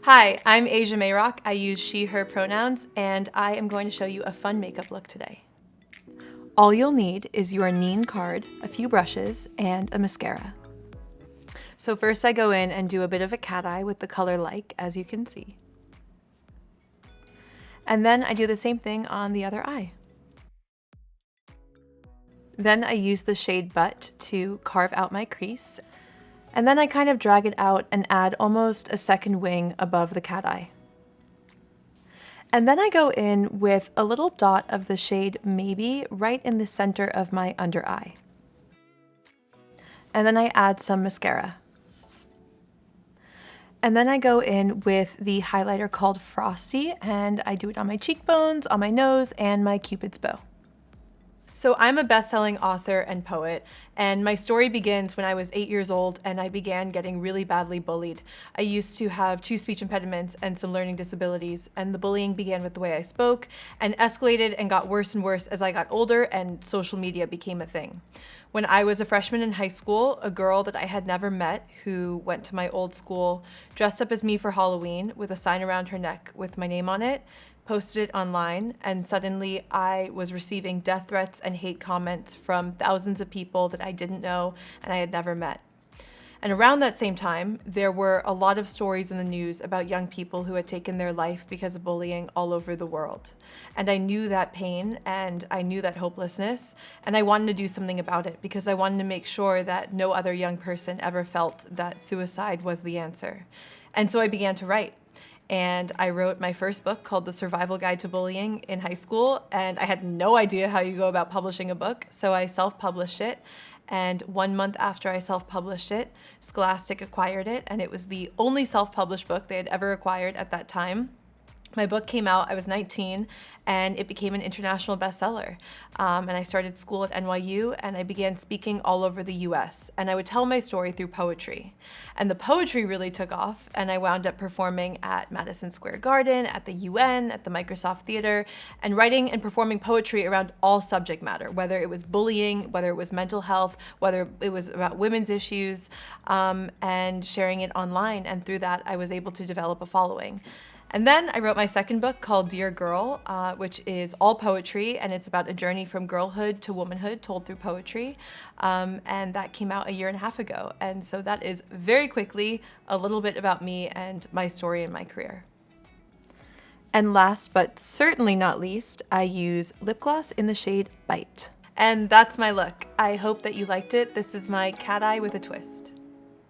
Hi, I'm Aija Mayrock. I use she, her pronouns, and I am going to show you a fun makeup look today. All you'll need is your Neen card, a few brushes, and a mascara. So first I go in and do a bit of a cat eye with the color Like, as you can see. And then I do the same thing on the other eye. Then I use the shade Butt to carve out my crease. And then I kind of drag it out and add almost a second wing above the cat eye. And then I go in with a little dot of the shade Maybe right in the center of my under eye. And then I add some mascara. And then I go in with the highlighter called Frosty, and I do it on my cheekbones, on my nose, and my Cupid's bow. So I'm a best-selling author and poet, and my story begins when I was 8 years old and I began getting really badly bullied. I used to have 2 speech impediments and some learning disabilities, and the bullying began with the way I spoke and escalated and got worse and worse as I got older and social media became a thing. When I was a freshman in high school, a girl that I had never met who went to my old school dressed up as me for Halloween with a sign around her neck with my name on it, posted it online, and suddenly I was receiving death threats and hate comments from thousands of people that I didn't know and I had never met. And around that same time, there were a lot of stories in the news about young people who had taken their life because of bullying all over the world. And I knew that pain and I knew that hopelessness, and I wanted to do something about it because I wanted to make sure that no other young person ever felt that suicide was the answer. And so I began to write. And I wrote my first book called The Survival Guide to Bullying in high school, and I had no idea how you go about publishing a book, so I self-published it. And 1 month after I self-published it, Scholastic acquired it, and it was the only self-published book they had ever acquired at that time. My book came out, I was 19, and it became an international bestseller. And I started school at NYU, and I began speaking all over the US. And I would tell my story through poetry. And the poetry really took off, and I wound up performing at Madison Square Garden, at the UN, at the Microsoft Theater, and writing and performing poetry around all subject matter, whether it was bullying, whether it was mental health, whether it was about women's issues, and sharing it online. And through that, I was able to develop a following. And then I wrote my second book called Dear Girl, which is all poetry, and it's about a journey from girlhood to womanhood told through poetry. And that came out a year and a half ago. And so that is very quickly a little bit about me and my story and my career. And last but certainly not least, I use lip gloss in the shade Bite. And that's my look. I hope that you liked it. This is my cat eye with a twist.